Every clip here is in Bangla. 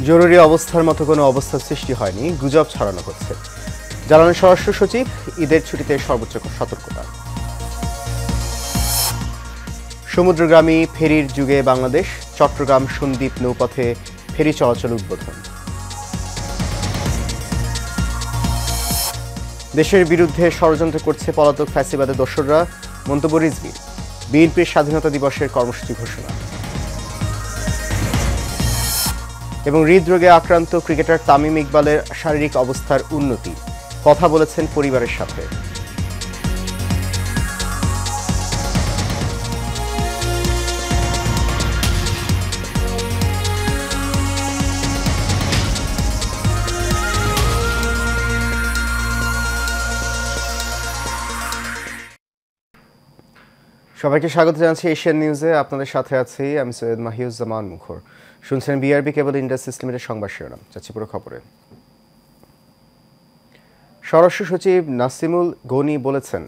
জরুরি অবস্থার মতো কোনো অবস্থা সৃষ্টি হয়নি, গুজব ছড়ানো হচ্ছে, জানালেন স্বরাষ্ট্র সচিব। ঈদের ছুটিতে সর্বোচ্চ সতর্কতা। সমুদ্রগামী ফেরির যুগে বাংলাদেশ, চট্টগ্রাম সন্দ্বীপ নৌপথে ফেরি চলাচল উদ্বোধন। দেশের বিরুদ্ধে ষড়যন্ত্র করছে পলাতক ফ্যাসিবাদের দোসররা, মন্তব্য রিজভীর। বিএনপির স্বাধীনতা দিবসের কর্মসূচি ঘোষণা। এবং হৃদরোগে আক্রান্ত ক্রিকেটার তামিম ইকবালের শারীরিক অবস্থার উন্নতি, কথা বলেছেন পরিবারের সাথে। সবাইকে স্বাগত জানাচ্ছি এশিয়ান নিউজে। আপনাদের সাথে আছি আমি সৈয়দ মাহিউজ্জামান মুখর। শুনছেন বিআরবি কেবল ইন্ডাস্ট্রিজ লিমিটেড সংবাদ শিরোনাম। যাচ্ছি পুরো খবরে। স্বরাষ্ট্র সচিব নাসিমুল গনি বলেছেন,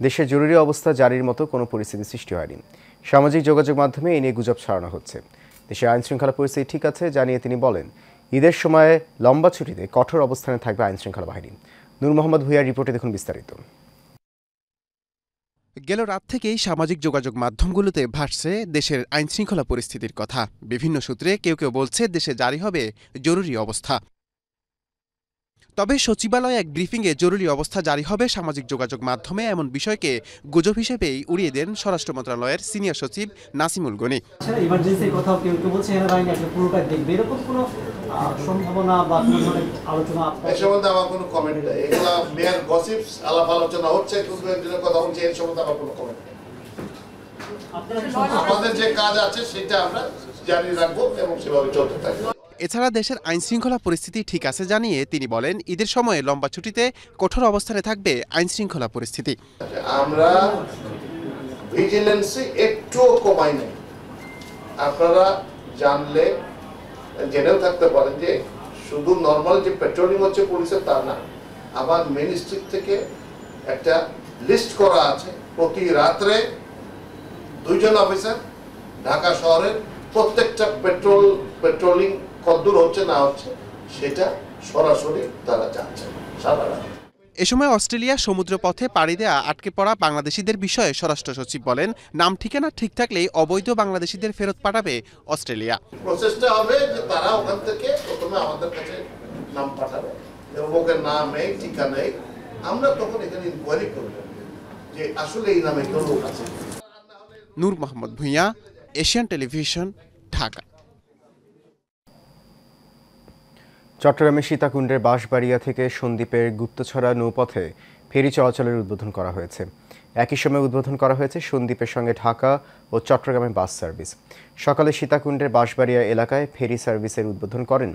দেশে জরুরি অবস্থা জারির মতো কোনো পরিস্থিতি সৃষ্টি হয়নি। সামাজিক যোগাযোগ মাধ্যমে এই নিয়ে গুজব ছড়ানো হচ্ছে। দেশের আইন শৃঙ্খলা পরিস্থিতি ঠিক আছে জানিয়ে তিনি বলেন, ঈদের সময় লম্বা ছুটিতে কঠোর অবস্থানে থাকবে আইন শৃঙ্খলা বাহিনী। নূর মোহাম্মদ ভুইয়ার রিপোর্টে দেখুন বিস্তারিত। গেল রাত থেকেই সামাজিক যোগাযোগ মাধ্যমগুলোতে ভাসছে দেশের আইনশৃঙ্খলা পরিস্থিতির কথা। বিভিন্ন সূত্রে কেউ কেউ বলছে দেশে জারি হবে জরুরি অবস্থা। তবে সচিবালয়ে এক ব্রিফিংয়ে জরুরি অবস্থা জারি হবে সামাজিক যোগাযোগ মাধ্যমে এমন বিষয়কে গুজব হিসেবেই উড়িয়ে দেন স্বরাষ্ট্র মন্ত্রণালয়ের সিনিয়র সচিব নাসিমুল গনি। ইমার্জেন্সির কথাও কেউ কেউ বলছে সেনাবাহিনী একটা পুরোটা দেখবে, এরকম কোনো সম্ভাবনা বা কোনো ধরনের আলোচনা? এই সম্বন্ধে আমার কোনো কমেন্ট নেই। এগুলা মেয়ার গসিপস, আলাপ আলোচনা হচ্ছে, কিন্তু একজনের কথা বলছে, এর সম্বন্ধে আমার কোনো কমেন্ট নেই। আমাদের যে কাজ আছে সেটা আমরা জারি রাখবো এবং সেভাবে চলতে থাকবো। এছাড়া দেশের আইনশৃঙ্খলা পরিস্থিতি ঠিক আছে জানিয়ে তিনি বলেন, ঈদের সময়ে লম্বা ছুটিতে কঠোর অবস্থানে থাকবে আইনশৃঙ্খলা পরিস্থিতি। আমরা ভিজিলেন্সি একটুও কমাই নাই। আপনারা জানলে জেনেও থাকতে পারেন যে শুধু নর্মাল যে পেট্রোলিং হচ্ছে পুলিশের তা না, আবার মিনিস্ট্রি থেকে একটা লিস্ট করা আছে, প্রতি রাত্রে 2 জন অফিসার ঢাকা শহরের প্রত্যেকটা পেট্রোলিং কতদূর হচ্ছে না হচ্ছে সেটা সরাসরি তারা যাচ্ছে সারা রাত। এ সময় অস্ট্রেলিয়া সমুদ্রপথে পাড়ি দেয়া আটকে পড়া বাংলাদেশিদের বিষয়ে স্বরাষ্ট্র সচিব বলেন, নাম ঠিকানা ঠিক থাকলেই অবৈধ বাংলাদেশিদের ফেরত পাঠাবে অস্ট্রেলিয়া। প্রসেসটা হবে যে তারা ওখান থেকে প্রথমে আমাদের কাছে নাম পাঠাবে এবং ওদের নাম নেই, ঠিকানা নেই, আমরা তখন এখানে ইনকোয়ারি করব যে আসলে এই নামে কেউ লোক আছে। নূর মোহাম্মদ ভুইয়া, এশিয়ান টেলিভিশন, ঢাকা। চট্টগ্রামের সীতাকুণ্ডের বাঁশবাড়িয়া থেকে সন্দ্বীপের গুপ্তছড়া নৌপথে ফেরি চলাচলের উদ্বোধন করা হয়েছে। একই সময় উদ্বোধন করা হয়েছে সন্দ্বীপের সঙ্গে ঢাকা ও চট্টগ্রামের বাস সার্ভিস। সকালে সীতাকুণ্ডের বাঁশবাড়িয়া এলাকায় ফেরি সার্ভিসের উদ্বোধন করেন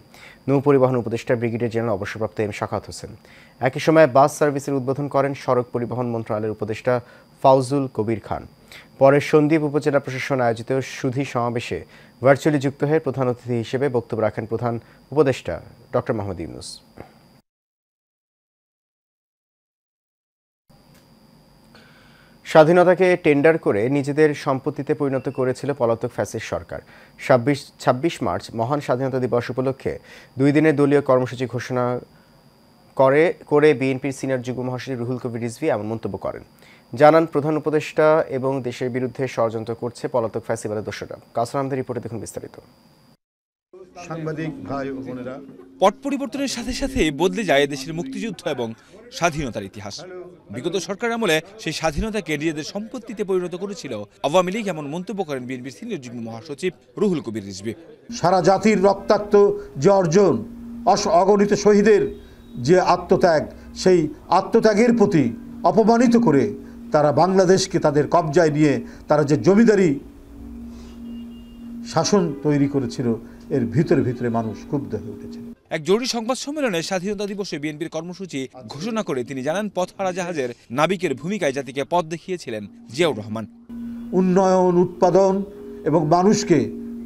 নৌ পরিবহন উপদেষ্টা ব্রিগেডিয়ার জেনারেল অবসরপ্রাপ্ত এম শাখাওয়াত হোসেন। একই সময় বাস সার্ভিসের উদ্বোধন করেন সড়ক পরিবহন মন্ত্রণালয়ের উপদেষ্টা ফাউজুল কবির খান। পরে সন্দ্বীপ উপজেলা প্রশাসন আয়োজিত সুধী সমাবেশে ভার্চুয়ালি যুক্ত হয়ে প্রধান অতিথি হিসেবে বক্তব্য রাখেন প্রধান উপদেষ্টা ডক্টর মোহাম্মদ ইউনূস। স্বাধীনতাকে টেন্ডার করে নিজেদের সম্পত্তিতে পরিণত করেছিল পলাতক ফ্যাসিস্ট সরকার। 26 মার্চ মহান স্বাধীনতা দিবস উপলক্ষে 2 দিনের দলীয় কর্মসূচি ঘোষণা করে বিএনপির সিনিয়র যুগ্ম মহাসচিব রুহুল কবির রিজভী এমন মন্তব্য করেন। জানান, প্রধান উপদেষ্টা এবং দেশের বিরুদ্ধে ষড়যন্ত্র করছে পলাতক ফ্যাসিবাদের দোসররা। কাসর আহমেদের রিপোর্টে দেখুন বিস্তারিত। সাংবাদিক ভাই ও বোনেরা, পট পরিবর্তনের সাথে সাথে বদলে যায় দেশের মুক্তিযুদ্ধ এবং স্বাধীনতার ইতিহাস। বিগত সরকার আমলে সেই স্বাধীনতাকে নিজেদের সম্পত্তিতে পরিণত করেছিল আওয়ামী লীগ, এমন মন্তব্য করেন বিএনপির সিনিয়র যুগ্ম মহাসচিব রুহুল কবির রিজভী। সারা জাতির রক্তাক্ত যে অর্জন, অগণিত শহীদের যে আত্মত্যাগ, সেই আত্মত্যাগের প্রতি অপমানিত করে তারা বাংলাদেশকে তাদের কবজায় নিয়ে তারা যে জমিদারি শাসন তৈরি করেছিল, এর ভিতরে ভিতরে মানুষ ক্ষুব্ধ হয়ে উঠেছে। এক জরুরি সংবাদ সম্মেলনে স্বাধীনতা দিবসে বিএনপির কর্মসূচি ঘোষণা করে তিনি জানান, পথহারা জাহাজের নাবিকের ভূমিকায় জাতিকে পথ দেখিয়েছিলেন জিয়াউর রহমান। উন্নয়ন, উৎপাদন এবং মানুষকে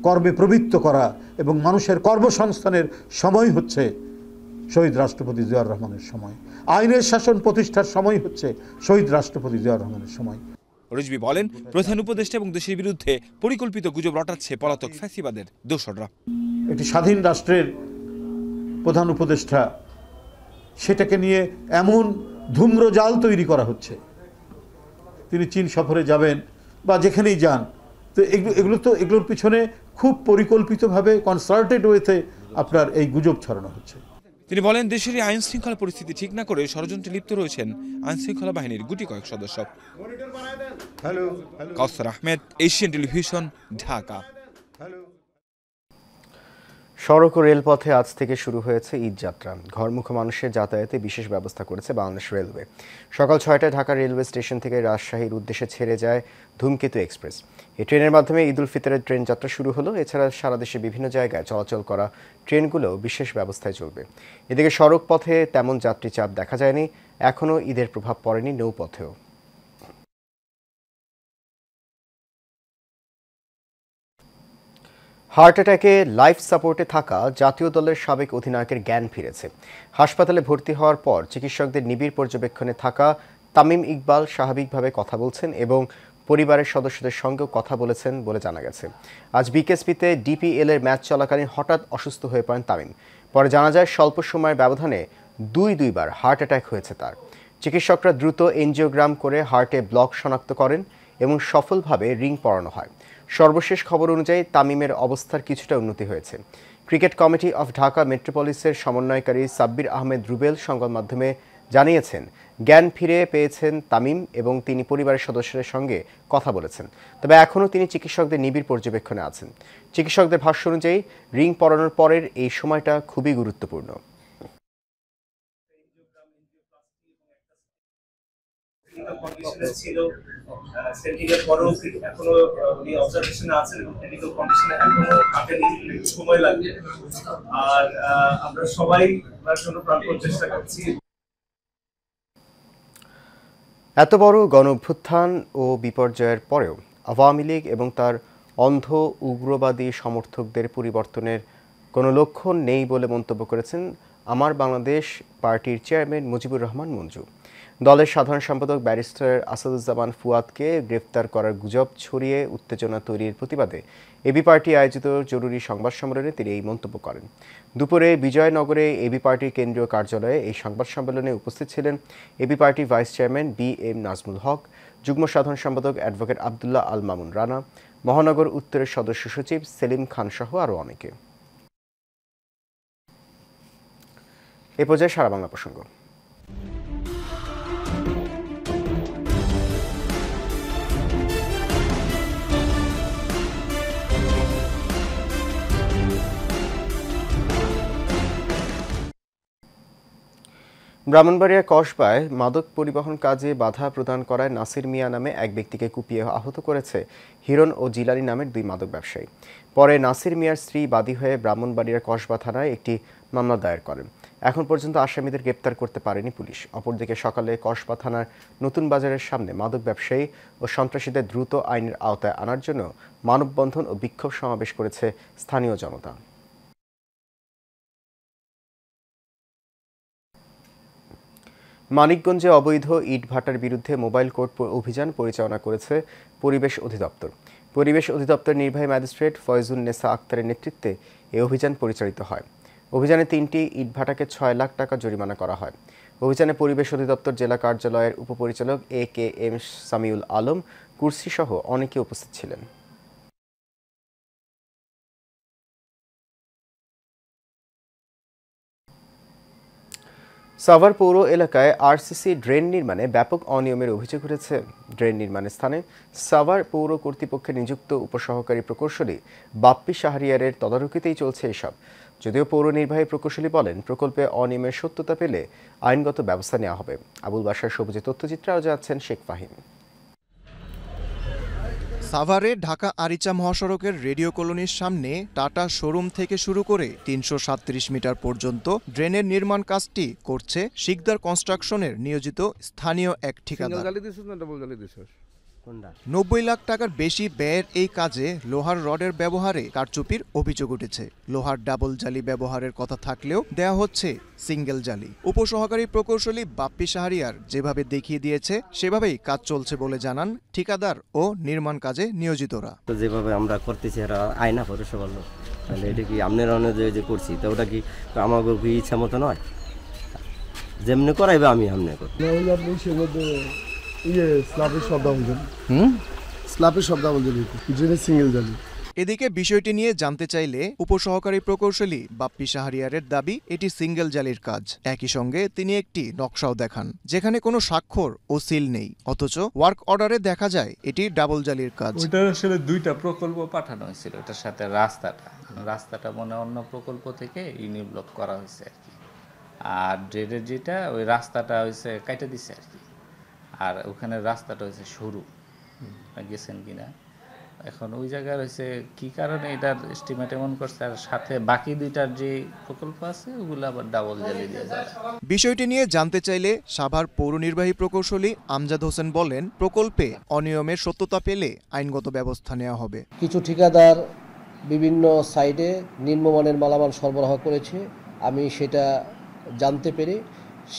কর্মে প্রবৃত্ত করা এবং মানুষের কর্মসংস্থানের সময় হচ্ছে শহীদ রাষ্ট্রপতি জিয়াউর রহমানের সময়। আইনের শাসন প্রতিষ্ঠার সময় হচ্ছে শহীদ রাষ্ট্রপতি জিয়াউর রহমানের সময়। রিজভী বলেন, প্রধান উপদেষ্টা এবং দেশের বিরুদ্ধে পরিকল্পিত গুজব রটাচ্ছে পলাতক ফ্যাসিবাদের দোসররা। একটি স্বাধীন রাষ্ট্রের প্রধান উপদেষ্টা সেটাকে নিয়ে এমন ধূম্রজাল তৈরি করা হচ্ছে। তিনি চীন সফরে যাবেন বা যেখানেই যান, তো এগুলোর পিছনে খুব পরিকল্পিতভাবে কনসার্টেড ওয়েতে আপনার এই গুজব ছড়ানো হচ্ছে। তিনি বলেন, দেশের আইন শৃঙ্খলা পরিস্থিতি ঠিক না করে ষড়যন্ত্রে লিপ্ত রয়েছেন আইন শৃঙ্খলা বাহিনীর গুটি কয়েক সদস্য। কাউসার আহমেদ, এশিয়ান টেলিভিশন, ঢাকা। সড়ক ও রেলপথে আজ থেকে শুরু হয়েছে ঈদ যাত্রা। ঘরমুখো মানুষের যাতায়াতে বিশেষ ব্যবস্থা করেছে বাংলাদেশ রেলওয়ে। সকাল 6টায় ঢাকা রেলওয়ে স্টেশন থেকে রাজশাহীর উদ্দেশ্যে ছেড়ে যায় ধূমকেতু এক্সপ্রেস। এই ট্রেনের মাধ্যমে ঈদ উল ফিতরের ট্রেন যাত্রা শুরু হলো। এছাড়া সারা দেশে বিভিন্ন জায়গায় চলাচল করা ট্রেনগুলো বিশেষ ব্যবস্থায় চলবে। এদিকে সড়ক পথে তেমন যাত্রী চাপ দেখা যায়নি। এখনও ঈদের প্রভাব পড়েনি নৌপথেও। হার্ট অ্যাটাকে লাইফ সাপোর্টে থাকা জাতীয় দলের সাবেক অধিনায়কের জ্ঞান ফিরেছে। হাসপাতালে ভর্তি হওয়ার পর চিকিৎসকদের নিবিড় পর্যবেক্ষণে থাকা তামিম ইকবাল স্বাভাবিকভাবে কথা বলছেন এবং পরিবারের সদস্যদের সঙ্গেও কথা বলেছেন বলে জানা গেছে। আজ বিকেএসপিতে ডিপিএল-এর ম্যাচ চলাকালীন হঠাৎ অসুস্থ হয়ে পড়েন তামিম। পরে জানা যায় স্বল্প সময়ের ব্যবধানে দুইবার হার্ট অ্যাটাক হয়েছে তার। চিকিৎসকরা দ্রুত এনজিওগ্রাম করে হার্টে ব্লক শনাক্ত করেন এবং সফলভাবে রিং পরানো হয়। সর্বশেষ খবর অনুযায়ী তামিমের অবস্থার কিছুটা উন্নতি হয়েছে। ক্রিকেট কমিটি অফ ঢাকা মেট্রোপলিসের সমন্বয়কারী সাব্বির আহমেদ রুবেল সংবাদ মাধ্যমে জানিয়েছেন, জ্ঞান ফিরে পেয়েছেন তামিম এবং তিনি পরিবারের সদস্যদের সঙ্গে কথা বলেছেন। তবে এখনও তিনি চিকিৎসকদের নিবিড় পর্যবেক্ষণে আছেন। চিকিৎসকদের ভাষ্য অনুযায়ী রিং পরানোর পরের এই সময়টা খুবই গুরুত্বপূর্ণ। ছিল সেন্টিংয়ের পরেও এখনো উনি অবজারভেশনে আছেন এবং ক্রিটিক্যাল কন্ডিশনে এখনো কাটেনি, সময় লাগবে। আর আমরা সবাই ওনার জন্য প্রাণপণ চেষ্টা করছি। এত বড় গণঅভ্যুত্থান ও বিপর্যয়ের পরেও আওয়ামী লীগ এবং তার অন্ধ উগ্রবাদী সমর্থকদের পরিবর্তনের কোনো লক্ষণ নেই বলে মন্তব্য করেছেন আমার বাংলাদেশ পার্টির চেয়ারম্যান মুজিবুর রহমান মঞ্জু। দলের সাধারণ সম্পাদক ব্যারিস্টার আসাদুজ্জামান ফুয়াদকে গ্রেফতার করার গুজব ছড়িয়ে উত্তেজনা তৈরির প্রতিবাদে এবি পার্টি আয়োজিত জরুরি সংবাদ সম্মেলনে তিনি এই মন্তব্য করেন। দুপুরে বিজয়নগরে এবি পার্টির কেন্দ্রীয় কার্যালয়ে এই সংবাদ সম্মেলনে উপস্থিত ছিলেন এবি পার্টির ভাইস চেয়ারম্যান বি.এম. নাজমুল হক, যুগ্ম সাধারণ সম্পাদক অ্যাডভোকেট আবদুল্লাহ আল মামুন রানা, মহানগর উত্তরের সদস্য সচিব সেলিম খান সহ আরও অনেকে। এ পর্যায়ে সারা বাংলা প্রসঙ্গ। ব্রাহ্মণবাড়িয়া কসবায় মাদক পরিবহন কাজে বাধা প্রদান করায় নাসির মিয়া নামে এক ব্যক্তিকে কুপিয়ে আহত করেছে হিরণ ও জিলানি নামের দুই মাদক ব্যবসায়ী। পরে নাসির মিয়ার স্ত্রী বাদী হয়ে ব্রাহ্মণবাড়িয়ার কসবা থানায় একটি মামলা দায়ের করেন। এখন পর্যন্ত আসামিদের গ্রেপ্তার করতে পারেনি পুলিশ। অপরদিকে সকালে কসবা থানার নতুন বাজারের সামনে মাদক ব্যবসায়ী ও সন্ত্রাসীদের দ্রুত আইনের আওতায় আনার জন্য মানববন্ধন ও বিক্ষোভ সমাবেশ করেছে স্থানীয় জনতা। মানিকগঞ্জে অবৈধ ইটভাটার বিরুদ্ধে মোবাইল কোর্ট অভিযান পরিচালনা করেছে পরিবেশ অধিদপ্তর। পরিবেশ অধিদপ্তর নির্বাহী ম্যাজিস্ট্রেট ফয়জুন নেসা আক্তারের নেতৃত্বে এই অভিযান পরিচালিত হয়। অভিযানে 3টি ইটভাটাকে 6 লাখ টাকা জরিমানা করা হয়। অভিযানে পরিবেশ অধিদপ্তর জেলা কার্যালয়ের উপপরিচালক এ.কে.এম. সামিউল আলম কুরসি সহ অনেকে উপস্থিত ছিলেন। সাভার পৌর এলাকায় আরসিসি ড্রেন নির্মাণে ব্যাপক অনিয়মের অভিযোগ উঠেছে। ড্রেন নির্মাণের স্থানে সাভার পৌর কর্তৃপক্ষের নিযুক্ত উপসহকারী প্রকৌশলী বাপ্পি শাহরিয়ারের তদারকিতেই চলছে এসব। যদিও পৌর নির্বাহী প্রকৌশলী বলেন, প্রকল্পে অনিয়মের সত্যতা পেলে আইনগত ব্যবস্থা নেওয়া হবে। আবুল বাশার সবুজে তথ্যচিত্রে আরও যাচ্ছেন শেখ ফাহিম। সাভারে ঢাকা আরিচা মহাসড়কের রেডিও কলোনির সামনে টাটা শোরুম থেকে শুরু করে 337 মিটার পর্যন্ত ড্রেনের নির্মাণ কাজটি করছে শিকদার কনস্ট্রাকশনের নিয়োজিত স্থানীয় এক ঠিকাদার। 90 লাখ টাকার বেশি ব্যয়ের এই কাজে লোহার রডের ব্যবহারে কারচুপির অভিযোগ উঠেছে। লোহার ডাবল জালি ব্যবহারের কথা থাকলেও দেয়া হচ্ছে সিঙ্গেল জালি। উপসহকারী প্রকৌশলী বাপ্পি শাহরিয়ার যেভাবে দেখিয়ে দিয়েছে সেভাবেই কাজ চলছে বলে জানান ঠিকাদার ও নির্মাণ কাজে নিয়োজিতরা। যেভাবে আমরা করতেছি এরা আয়না পরে সবার তাহলে এটা কি আপনার অনুযায়ী যে করছি তো ওটা কি আমাকে কি ইচ্ছা মতো নয়, যেমনি করাইবে আমি আমনে করি। আপনি সে মধ্যে স্ল্যাবের শব্দ বলছেন, স্ল্যাবের শব্দ বলছেন, জেনে সিঙ্গেল জানি। এদিকে বিষয়টি নিয়ে জানতে চাইলে উপসহকারী প্রকৌশলী বাপ্পি শাহরিয়ারের দাবি এটি সিঙ্গেল জালির কাজ। একই সঙ্গে তিনি একটি নকশাও দেখান যেখানে কোনো স্বাক্ষর ও সিল নেই, অথচ ওয়ার্ক অর্ডারে দেখা যায় এটি ডাবল জালির কাজ। ওইটা আসলে 2টা প্রকল্প পাঠানো হয়েছিল, এটার সাথে রাস্তাটা মনে অন্য প্রকল্প থেকে ইউনিব্লক করা হয়েছে আর কি। আর ড্রেনের যেটা ওই রাস্তাটা হয়েছে কাইটা দিছে আর কি, আর ওখানে রাস্তাটা হয়েছে সরু, গেছেন কিনা এখন ওই জায়গায় হয়েছে কি কারণে এটার এস্টিমেট এমন করছে, আর সাথে বাকি 2টার যে প্রকল্প আছে ওগুলো আবার ডাবল জালি দিয়ে যাবে। বিষয়টি নিয়ে জানতে চাইলে সাভার পৌর নির্বাহী প্রকৌশলী আমজাদ হোসেন বলেন, প্রকল্পে অনিয়মের সত্যতা পেলে আইনগত ব্যবস্থা নেওয়া হবে। কিছু ঠিকাদার বিভিন্ন সাইডে নিম্নমানের মালামাল সরবরাহ করেছে, আমি সেটা জানতে পেরে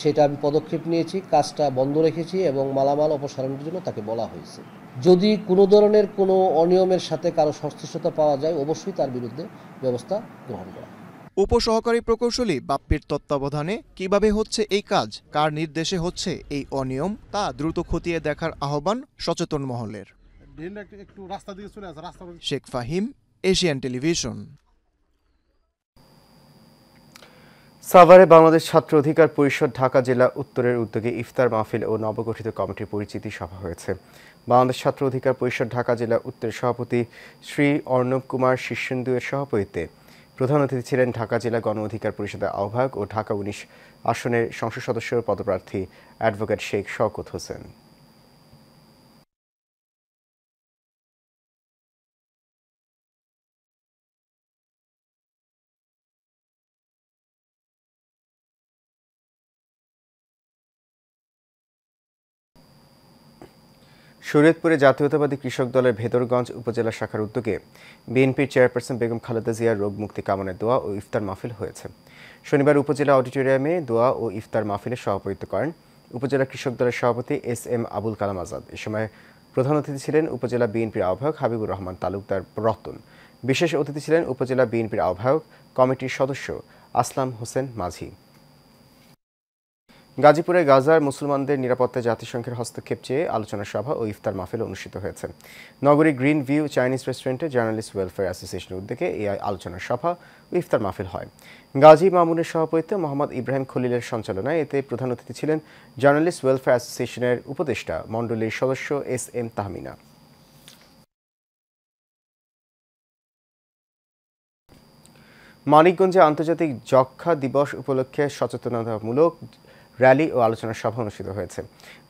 সেটা আমি পদক্ষেপ নিয়েছি, কাজটা বন্ধ রেখেছি এবং মালামাল অপসারণের জন্য তাকে বলা হয়েছে। যদি কোনো ধরনের কোনো অনিয়মের সাথে কারো সংশ্লিষ্টতা পাওয়া যায় অবশ্যই তার বিরুদ্ধে ব্যবস্থা গ্রহণ করা। উপসহকারী প্রকৌশলী বাপ্পির তত্ত্বাবধানে কিভাবে হচ্ছে এই কাজ, কার নির্দেশে হচ্ছে এই অনিয়ম তা দ্রুত খতিয়ে দেখার আহ্বান সচেতন মহলের। Sheikh Fahim, Asian television. সাভারে বাংলাদেশ ছাত্র অধিকার পরিষদ ঢাকা জেলা উত্তরের উদ্যোগে ইফতার মাহফিল ও নবগঠিত কমিটির পরিচিতি সভা হয়েছে। বাংলাদেশ ছাত্র অধিকার পরিষদ ঢাকা জেলা উত্তরের সভাপতি শ্রী অর্ণব কুমার শীর্ষেন্দুয়ের সভাপতিত্বে প্রধান অতিথি ছিলেন ঢাকা জেলা গণ অধিকার পরিষদের আহ্বায়ক ও ঢাকা 19 আসনের সংসদ সদস্য পদপ্রার্থী অ্যাডভোকেট শেখ শওকত হোসেন। শরীয়তপুরে জাতীয়তাবাদী কৃষক দলের ভেদরগঞ্জ উপজেলা শাখার উদ্যোগে বিএনপির চেয়ারপারসন বেগম খালেদা জিয়ার রোগ মুক্তি কামনায় দোয়া ও ইফতার মাহফিল হয়েছে। শনিবার উপজেলা অডিটোরিয়ামে দোয়া ও ইফতার মাহফিলে সভাপতিত্ব করেন উপজেলা কৃষক দলের সভাপতি SM আবুল কালাম আজাদ। এ সময় প্রধান অতিথি ছিলেন উপজেলা বিএনপির আহ্বায়ক হাবিবুর রহমান তালুকদার রতন। বিশেষ অতিথি ছিলেন উপজেলা বিএনপির আহ্বায়ক কমিটির সদস্য আসলাম হোসেন মাঝি। গাজীপুরে গাজার মুসলমানদের নিরাপত্তায় জাতিসংঘের হস্তক্ষেপ চেয়ে আলোচনা সভা ও ইফতার মাহফিল অনুষ্ঠিত হয়েছে। নগরীর গ্রিন ভিউ চাইনিজ রেস্টুরেন্টে জার্নালিস্ট ওয়েলফেয়ার অ্যাসোসিয়েশনের উদ্যোগে এই আলোচনা সভা ও ইফতার মাহফিল হয়। গাজী মামুনের সভাপতিত্বে মোহাম্মদ ইব্রাহিম খলিলের সঞ্চালনায় এতে প্রধান অতিথি ছিলেন জার্নালিস্ট ওয়েলফেয়ার অ্যাসোসিয়েশনের উপদেষ্টা মণ্ডলীর সদস্য SM তাহমিনা। মানিকগঞ্জে আন্তর্জাতিক যক্ষ্মা দিবস উপলক্ষে সচেতনতামূলক র্যালি ও আলোচনা সভা অনুষ্ঠিত হয়েছে।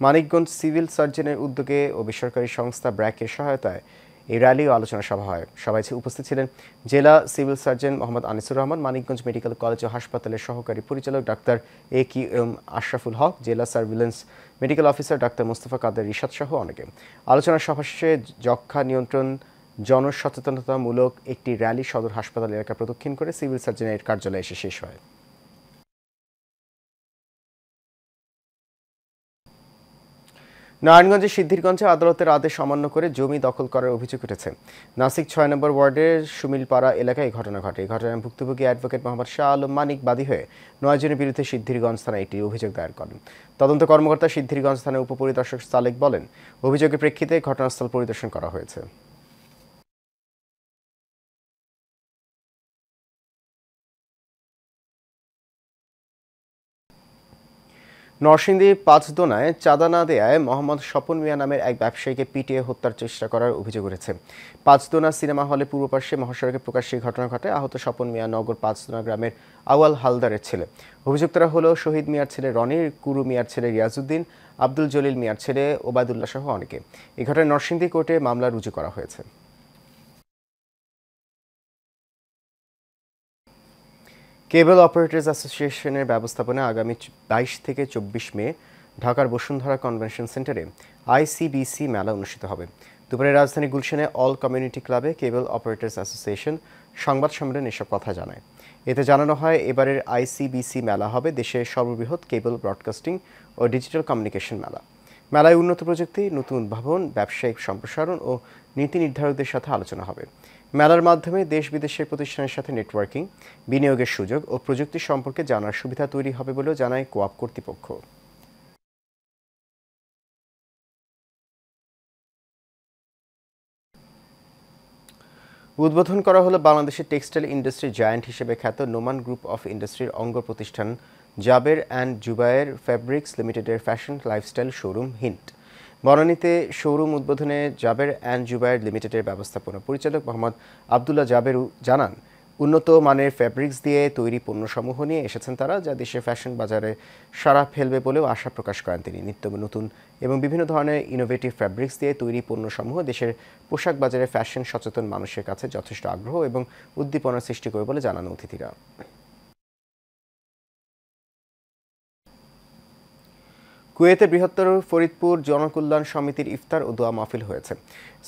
মানিকগঞ্জ সিভিল সার্জনের উদ্যোগে ও বেসরকারি সংস্থা ব্র্যাকের সহায়তায় এই র্যালি ও আলোচনা সভা হয়। সভায় উপস্থিত ছিলেন জেলা civil surgeon Mohammad Anisur Rahman, Manikganj medical college ও হাসপাতালের সহকারী পরিচালক ডাক্তার AQM আশরাফুল হক, জেলা surveillance medical officer doctor Mostafa Kader Rishad সহ অনেকে। আলোচনা সভা শেষে যক্ষ্মা নিয়ন্ত্রণ জনসচেতনতামূলক একটি র্যালি সদর হাসপাতাল এলাকা প্রদক্ষিণ করে সিভিল সার্জনের কার্যালয়ে এসে শেষ হয়। নারায়ণগঞ্জের সিদ্ধিরগঞ্জে আদালতের আদেশ অমান্য করে জমি দখল করার অভিযোগ উঠেছে। নাসিক 6 নম্বর ওয়ার্ডের সুমিলপাড়া এলাকায় এই ঘটনা ঘটে। এই ঘটনায় ভুক্তভোগী অ্যাডভোকেট মোহাম্মদ শাহ আলম মানিক বাদী হয়ে 9 জনের বিরুদ্ধে সিদ্ধিরগঞ্জ থানায় একটি অভিযোগ দায়ের করেন। তদন্ত কর্মকর্তা সিদ্ধিরগঞ্জ থানার উপপরিদর্শক সালেক বলেন, অভিযোগের প্রেক্ষিতে ঘটনাস্থল পরিদর্শন করা হয়েছে। নরসিংদী পাঁচদোনায় চাঁদা না দেয়ায় মোহাম্মদ স্বপন মিয়া নামের এক ব্যবসায়ীকে পিটিয়ে হত্যার চেষ্টা করার অভিযোগ উঠেছে। পাঁচদোনা সিনেমা হলে পূর্ব পার্শ্বে মহাসড়কে প্রকাশ্যে ঘটনা ঘটে। আহত স্বপন মিয়া নগর পাঁচদোনা গ্রামের আওয়াল হালদারের ছেলে। অভিযুক্তরা হলো শহীদ মিয়ার ছেলে রনির, কুরু মিয়ার ছেলে রিয়াজউদ্দিন, আব্দুল জলিল মিয়ার ছেলে ওবায়দুল্লাহ সহ অনেকে। এই ঘটনায় নরসিংদী কোর্টে মামলা রুজু করা হয়েছে। কেবল অপারেটর্স অ্যাসোসিয়েশনের ব্যবস্থাপনায় আগামী 22 থেকে 24 মে ঢাকার বসুন্ধরা কনভেনশন সেন্টারে ICBC মেলা অনুষ্ঠিত হবে। দুপুরে রাজধানী গুলশানে অল কমিউনিটি ক্লাবে কেবল অপারেটর্স অ্যাসোসিয়েশন সংবাদ সম্মেলনে এসব কথা জানায়। এতে জানানো হয়, এবারের ICBC মেলা হবে দেশের সর্ববৃহৎ কেবল ব্রডকাস্টিং ও ডিজিটাল কমিউনিকেশন মেলা। মেলায় উন্নত প্রযুক্তি, নতুন উদ্ভাবন, ব্যবসায়িক সম্প্রসারণ ও নীতি নির্ধারকদের সাথে আলোচনা হবে। মেলার মাধ্যমে দেশ বিদেশের প্রতিষ্ঠানের সাথে নেটওয়ার্কিং, বিনিয়োগের সুযোগ ও প্রযুক্তি সম্পর্কে জানার সুবিধা তৈরি হবে বলেও জানায় কোঅপ কর্তৃপক্ষ। উদ্বোধন করা হলো বাংলাদেশের টেক্সটাইল ইন্ডাস্ট্রি জায়ান্ট হিসেবে খ্যাত নোমান গ্রুপ অফ ইন্ডাস্ট্রির অঙ্গ প্রতিষ্ঠান জাবের অ্যান্ড জুবায়ের ফ্যাব্রিক্স লিমিটেডের ফ্যাশন লাইফস্টাইল শোরুম হিন্ট। বনানীতে শোরুম উদ্বোধনে জাবের অ্যান্ড জুবায়ের লিমিটেডের ব্যবস্থাপনা পরিচালক মোহাম্মদ আবদুল্লাহ জাবের জানান, উন্নত মানের ফ্যাব্রিক্স দিয়ে তৈরি পণ্যসমূহ নিয়ে এসেছেন তারা, যা দেশের ফ্যাশন বাজারে সাড়া ফেলবে বলেও আশা প্রকাশ করেন তিনি। নিত্য নতুন এবং বিভিন্ন ধরনের ইনোভেটিভ ফ্যাব্রিক্স দিয়ে তৈরি পণ্যসমূহ দেশের পোশাক বাজারে ফ্যাশন সচেতন মানুষের কাছে যথেষ্ট আগ্রহ এবং উদ্দীপনার সৃষ্টি করবে বলে জানান অতিথিরা। কুয়েতের বৃহত্তর ফরিদপুর জনকল্যাণ সমিতির ইফতার ও দোয়া মাহফিল হয়েছে।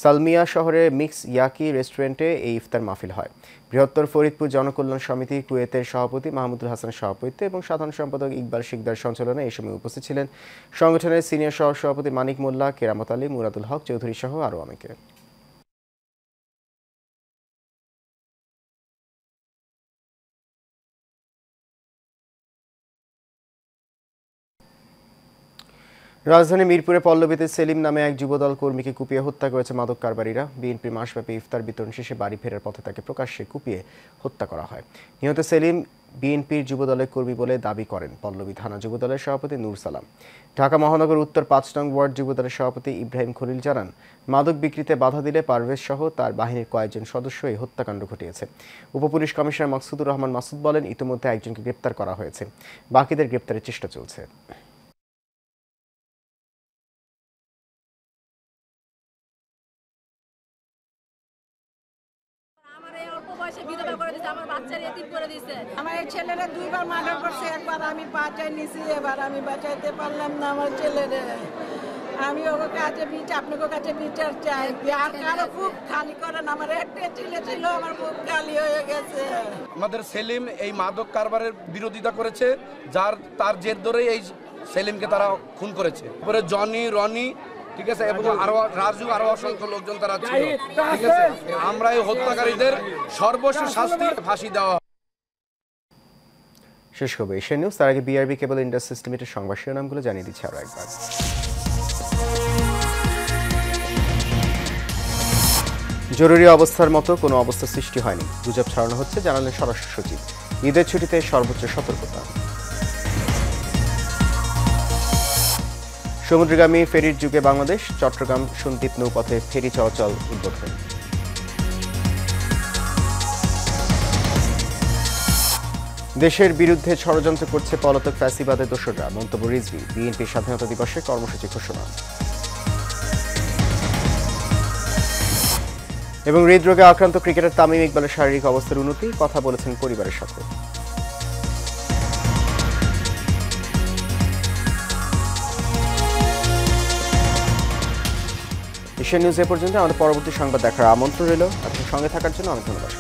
সালমিয়া শহরের মিক্স ইয়াকি রেস্টুরেন্টে এই ইফতার মাহফিল হয়। বৃহত্তর ফরিদপুর জনকল্যাণ সমিতি কুয়েতের সভাপতি মাহমুদুল হাসান সভাপতিত্বে এবং সাধারণ সম্পাদক ইকবাল শিকদার সঞ্চালনায় এই সময় উপস্থিত ছিলেন সংগঠনের সিনিয়র সহ সভাপতি মানিক মোল্লা, কেরামত আলী, মুরাদুল হক চৌধুরী সহ আরও অনেকে। রাজধানী মিরপুরে পল্লবীতে সেলিম নামে এক যুবদল কর্মীকে কুপিয়ে হত্যা করেছে মাদক কারবারিরা। বিএনপির মাসব্যাপী ইফতার বিতরণ শেষে বাড়ি ফেরার পথে তাকে প্রকাশ্যে কুপিয়ে হত্যা করা হয়। নিহত সেলিম বিএনপির যুবদলের কর্মী বলে দাবি করেন পল্লবী থানা যুবদলের সভাপতি নূর সালাম। ঢাকা মহানগর উত্তর ৫ নং ওয়ার্ড যুবদলের সভাপতি ইব্রাহিম খলিল জানান, মাদক বিক্রিতে বাধা দিলে পারভেজ সহ তার বাহিনীর কয়েকজন সদস্য এই হত্যাকাণ্ড ঘটিয়েছে। উপপুলিশ কমিশনার মাকসুদুর রহমান মাসুদ বলেন, ইতিমধ্যে একজনকে গ্রেপ্তার করা হয়েছে, বাকিদের গ্রেপ্তারের চেষ্টা চলছে। আমার ছেলেরা দুইবার মার্ডার করছে, একবার আমি বাঁচাই নিছি, এবার আমি বাঁচাইতে পারলাম না আমার ছেলেরে। আমি ওর কাছে আপনাদের কাছে বিচার চাই, আর কারো বুক খালি করেন। আমার একটা ছেলে ছিল, আমার বুক খালি হয়ে গেছে। আমাদের সেলিম এই মাদক কারবারের বিরোধিতা করেছে, তার জের ধরেই এই সেলিমকে তারা খুন করেছে। তারপরে জনি, রনি, ঠিক আছে, এবং আরো রাজু, আরো অসংখ্য লোকজন তারা ছিল। ঠিক আছে, আমরা এই হত্যাকারীদের সর্বশেষ শাস্তি ফাঁসি দেওয়া। শেষ করবো এশিয়া নিউজ। তার আগে বিআরবি কেবল ইন্ডাস্ট্রিজ লিমিটেড সংবাদ শিরোনামগুলো জানিয়ে দিচ্ছি আরো একবার। জরুরি অবস্থার মতো কোনো অবস্থা সৃষ্টি হয়নি, গুজব ছড়ানো হচ্ছে, জানালেন স্বরাষ্ট্র সচিব। ঈদের ছুটিতে সর্বোচ্চ সতর্কতা। সমুদ্রগামী ফেরির যুগে বাংলাদেশ, চট্টগ্রাম সন্দ্বীপ নৌপথে ফেরি চলাচল উদ্বোধন। দেশের বিরুদ্ধে ষড়যন্ত্র করছে পলাতক ফ্যাসিবাদের দোসররা, মন্তব্য রিজভী। বিএনপির স্বাধীনতা দিবসে কর্মসূচি ঘোষণা। এবং হৃদরোগে আক্রান্ত ক্রিকেটার তামিম ইকবালের শারীরিক অবস্থার উন্নতি, কথা বলেছেন পরিবারের সাথে। এশিয়া নিউজ এ পর্যন্ত। আমাদের পরবর্তী সংবাদ দেখার আমন্ত্রণ রইল। আপনার সঙ্গে থাকার জন্য অনেক ধন্যবাদ।